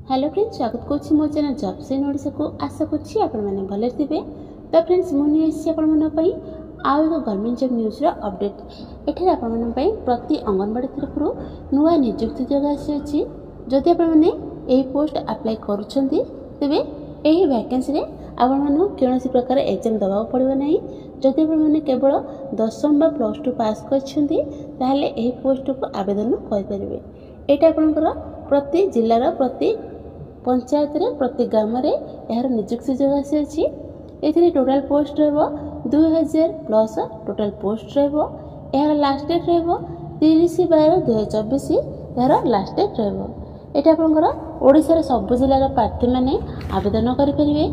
Hello friends, स्वागत करुच्ची मो channel jobs in Odisha को। आशा करुच्ची आपण मैंने भले थे। तो फ्रेंड्स मुझे आपण आउ एक गवर्नमेंट जॉब न्यूज अपडेट एठार आपण प्रति अंगनवाड़ी तरफ नुआ नियुक्ति जगह आसी। जदि आपने यही पोस्ट अप्लाई करुँचे तेरे यही वैकेंसी आपण कौन प्रकार एग्जाम दवा पड़ो ना। जदि आपने केवल 10वीं बा +2 पास कर पोस्ट को आवेदन करेंगे। यहाँ आपंकर प्रति जिलार प्रति पंचायत रे प्रति ग्राम रे यार नियुक्ति जगह आसी। ए टोटाल पोस्ट रहा 2000 प्लस टोटाल पोस्ट रहा। यार लास्ट डेट रहा 30/12/2024 यार लास्ट डेट रहा। यहाँ आपंकर ओडिशार सब जिलार प्रार्थी मैंने आवेदन करेंगे।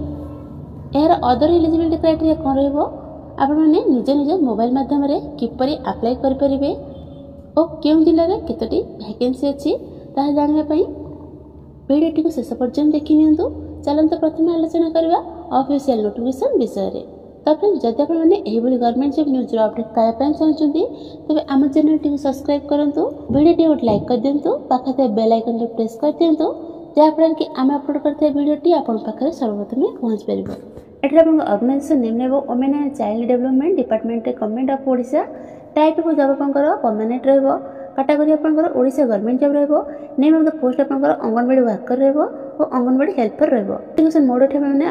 यार अदर एलिजिबिलिटी क्राइटेरिया कौन रही निज निज मोबाइल मध्यम किपरि अप्लाई करेंगे और क्यों जिले में केतोटी वैकेंसी अच्छी ताहा जानापी वीडियोटी को शेष पर्यंत देखी नियंतु। चलते प्रथम आलोचना करवा ऑफिशियल नोटिफिकेशन विषय में। तो फ्रेंड्स जदि आपने गवर्नमेंट जॉब न्यूज अपडेट पाइबा चाहते तेज आम चैनल टी सब्सक्राइब करूँ, वीडियो गोटे लाइक कर दिंतु, पाखे बेल आइकन टी प्रेस कर दिंतु, जहाँफल कि आम अपलोड करते वीडियोटी आपण पाखे सर्वप्रथम पहुँच पार। एट ऑर्गेनाइजेशन नेम रहा women and child development department government of Odisha. Type of job आपंकर परमानेंट रहा। कैटेगरी आपंकर ओडिशा गवर्नमेंट जॉब रहा। नेम ऑफ द पोस्ट आपंकर अंगनवाड़ी वर्कर रहा और अंगनवाड़ी हेल्पर रहा। एप्लिकेशन मोड मैंने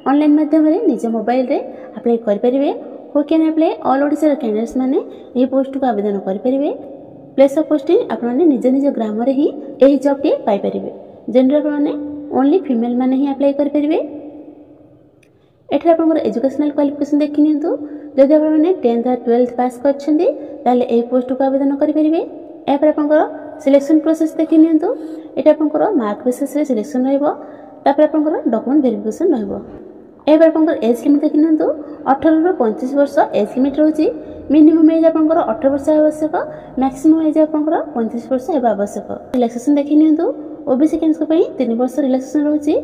ऑनलाइन माध्यम निज मोबाइल रे अप्लाई करेंगे। Who can apply all Odisha candidates मैंने यही पोस्ट को आवेदन करेंगे। प्लेस ऑफ पोस्टिंग आपने निज निज ग्राम ही यही जॉब टी पाइपर। जेंडर आपने ओनली फीमेल मैंने ही अप्लाई करेंगे। एठार आप एजुकेशनल क्वालिफिकेशन देखी नियंतु। जदि आपने 10th और 12th पास कर पोस्ट को आवेदन करेंगे। यापर आप सिलेक्शन प्रोसेस देखी नियंतु। ये आप मार्क बेसिस सिलेक्शन रहा। डॉक्यूमेंट वेरिफिकेशन रहा। एज लिमिट देखी नियंतु। 18 ରୁ 35 वर्ष एज लिमिट रही। मिनिमम एज आपंकर 18 वर्ष आवश्यक, मैक्सिमम एज आपंकर 35 वर्ष होगा आवश्यक। रिलैक्सेशन देखी नियंतु। ओबीसी कैंडिडेट्स 3 वर्ष रिलैक्सेशन रही।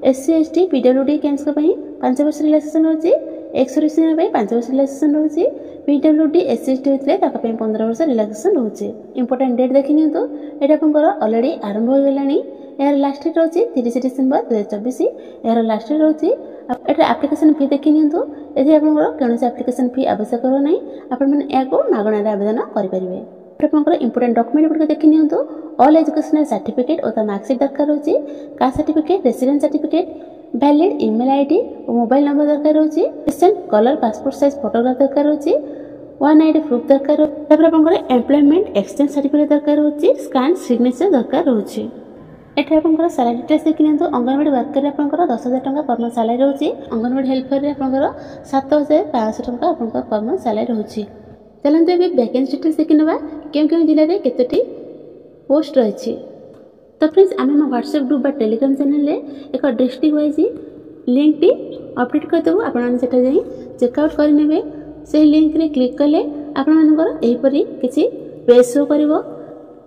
SC ST PWD कैंडिडेट्स 5 वर्ष रिलैक्सेशन रही। एक्स सर्विसमैन 5 वर्ष रिलैक्सेशन रही। PWD SC ST होते 15 वर्ष रिलैक्सेशन रही। इंपोर्टेंट डेट देखी नियंतु। ये आपंकर ऑलरेडी आरंभ हो गलानी। यार लास्ट डेट रही 30 डिसेम्बर 2024। यार लास्ट डेट रही। एप्लिकेशन फी देखी नियंतु। ये आपंकर कौन एप्लिकेशन फी आवश्यक ना। आपण मागणार आवेदन करेंगे। आपंकर इंपोर्टेंट डॉक्यूमेंट गुड़िक देखी नियंतु। ऑल एजुकेशनल सर्टिफिकेट और मार्कशीट दरकार रही। Caste certificate, residence certificate, valid email ID और मोबाइल नंबर दरकार रही। Recent colour passport size photograph दरकार रही। 1 ID प्रूफ दरकार। एम्प्लॉयमेंट एक्सचेंज सर्टिफिकेट दरकार रही। स्कैन सिग्नेचर दरकार रही। एठार आपंकर सैलरी डिटेल्स देखी नियंतु। अंगनवाड़ी वर्कर आपंकर 10,000 टंका पर मंथ सैलरी रही। अंगनवाड़ी हेल्पर आपंकर 7,500 टंका आपंकर पर मंथ सैलरी रही। चलते ए वैकेंसी डिटेल्स देखी ना क्यों क्यों जिले में केतोटी पोस्ट रही। तो फ्रेंड्स आम व्हाट्सएप ग्रुप टेलीग्राम चैनल एक डिस्ट्रिक्ट वाइज लिंक टी अपडेट करदेबू। आपने चेकआउट करेंगे। से लिंक रे क्लिक कले आपंकर किसी पेज शो कर।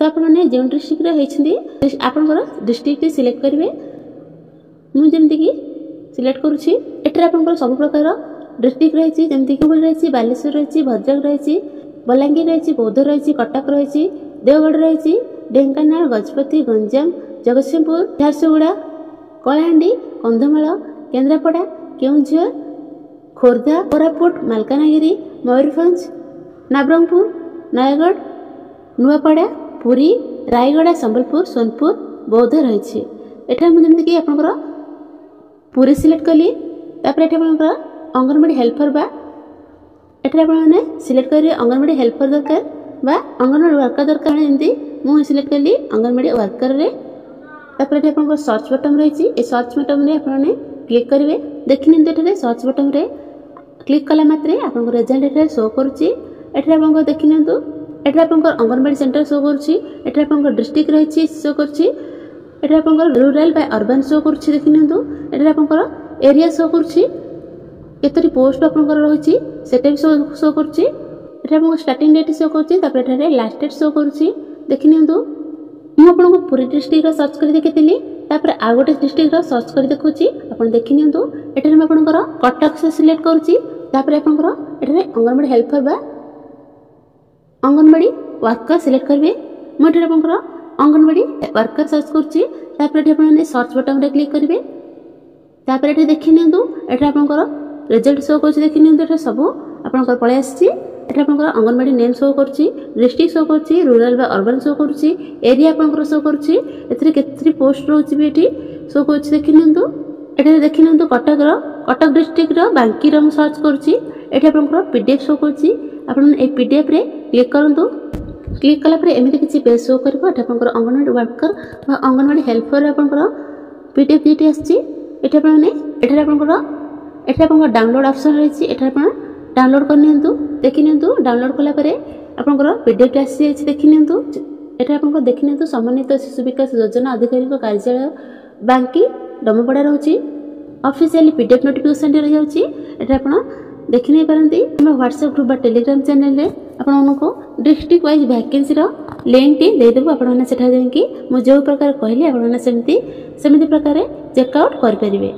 तो आपने जो डिस्ट्रिक्ट आपंकर डिस्ट्रिक्ट सिलेक्ट करेंगे। मुझे सिलेक्ट करुँची। एठार आपंकर सब प्रकार डिस्ट्रिक्ट रही जमीक रही बालेश्वर रही, भद्रक रही, बलांगीर रही, बौद्ध रही, कटक रही, देवगढ़ रही, ढेंकानाल, गजपति, गंजाम, जगतसिंहपुर, झारसुगुड़ा, कलाहांडी, कंधमाल, केन्द्रापड़ा, केउंझर, खोर्धा, कोरापुट, मालकानगिरी, मयूरभंज, नवरंगपुर, नयगढ़, नुआपड़ा, पुरी, रायगड़ा, संबलपुर, सोनपुर, बौद्ध रही। एठार मुझे आपंकर पुरी सिलेक्ट कली। आपंकर अंगनवाड़ी हेल्पर बा एठार आपने सिलेक्ट करेंगे। अंगनवाड़ी हेल्पर दरकार बा अंगनवाड़ी वर्कर दरकार। एमती मुझे सिलेक्ट कली अंगनवाड़ी वर्कर रे। तापर आप सर्च बटन रही। सर्च बटन में आपने क्लिक करेंगे। देखी नियंतु सर्च बटन में क्लिक कला मात्रे आपको रिजल्ट एठार शो करुच्ची। एठार आप देखी नियंतु। एठार आपंकर अंगनवाड़ी सेंटर शो करुच्ची। एठार आपंकर डिस्ट्रिक्ट रही शो करुच्ची। एठार आपंकर रूरल बाय अर्बन शो करुच्ची। देखी नियंतु। एठार आपंकर एरिया शो करुच्ची। केतोटी पोस्ट आपंकर रही सेटा भी शो करुच्ची। एठार स्टार्टिंग डेट शो करुच्ची। लास्ट डेट शो करुच्ची। देखी नियंतु। मुझे आपको पुरी डिस्ट्रिक्ट सर्च कर देखी। तापर आउ गोटे डिस्ट्रिक्ट सर्च कर देखुची। आप देखी नियंतु। एठार मैं आपंकर कटक से सिलेक्ट करुच्ची। तापर आपंकर एठार अंगनवाड़ी हेल्पर बा अंगनवाड़ी वर्कर सिलेक्ट करेंगे। मुझे आपंकर अंगनवाड़ी वर्कर सर्च करुच्ची आपने सर्च बटन रे क्लिक करेंगे तापर ये देखी नियंतु एटा आपनकर रिजल्ट शो कर देखी नियंतु एटा सब आपनकर पळे आसी एटा आपनकर अंगनवाड़ी नेम शो करछि डिस्ट्रिक्ट शो करछि रूरल बा अर्बन शो करछि एरिया आपनकर शो करछि एथरे केतरी पोस्ट रहउछि बेटी शो करछि देखी नियंतु एटा देखी नियंतु कटक डिस्ट्रिक्ट रो बांकी रो सर्च करछि एटा आपनकर पीडीएफ शो करछि आपन ए पीडीएफ रे क्लिक करंतु क्लिक कला पर एमिति किछि पेज शो करबो एटा आपनकर अंगनवाड़ी वर्कर बा अंगनवाड़ी हेल्पर आपनकर पीडीएफ जेटी आछि एटा आपने एटा डाउनलोड ऑप्शन रही एटा डाउनलोड कर नियंतु देखि नियंतु डाउनलोड कला परे आपनकर पीडीएफ आसी जाय देखि नियंतु एटा आपनकर देखि नियंतु समन्वित शिशु विकास योजना अधिकारी कार्यालय बांकी डमपड़ा रहउची ऑफिशियली पीडीएफ नोटिफिकेशन रे जाउची एटा आपन देखि नै परंती हम व्हाट्सएप ग्रुप बा टेलीग्राम चैनल रे आपनको डिस्ट्रिक्ट वाइज वैकेंसी रो लिंक टी दे देबो आपन सेठा जाय कि मु जो प्रकार कहली आपन सेमिति प्रकार चेकआउट कर परिबे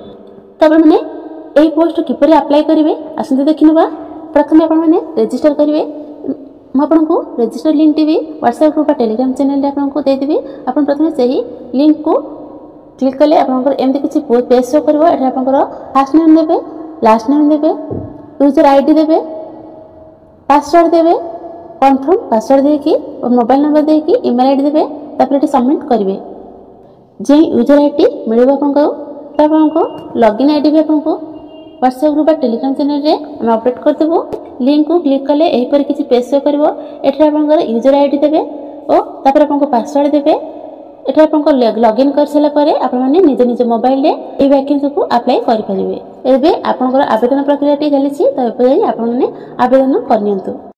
तब माने एई पोस्ट किपरि अप्लाई करिवे आसंते देखिनबा प्रथम आपन माने रजिस्टर करिवे म आपनको रजिस्टर लिंक टी व्हाट्सएप ग्रुप टेलीग्राम चैनल रे आपनको दे देबी आपन प्रथम सही लिंक को क्लिक कले आपनकर एमति किछि पेज शो करबो एटा आपनकर फर्स्ट नेम देबे लास्ट नेम देबे यूजर आईडी देबे पासवर्ड देबे कंफर्म पासवर्ड देकी और मोबाइल नंबर देकी ईमेल आईडी देबे तापर एटी सबमिट करिवे जे यूजर आईडी मिलबो आपनको लॉगिन आईडी भी आपनको व्हाट्सएप ग्रुप टेलीग्राम चैनल रे हम अपडेट कर देबो लिंक को क्लिक कले एही पर किछि पेज शो करबो एठा आपनकर यूजर आईडी देबे और तापर आपनको पासवर्ड देबे एठा आपनको लॉगिन कर सला परे आपण माने निज निज मोबाइल रे ए वैकेंसी को अप्लाई करि परिबे एबे आपनकर आवेदन प्रक्रिया टी चली छी त एबे आपण माने आवेदन करनियंतु।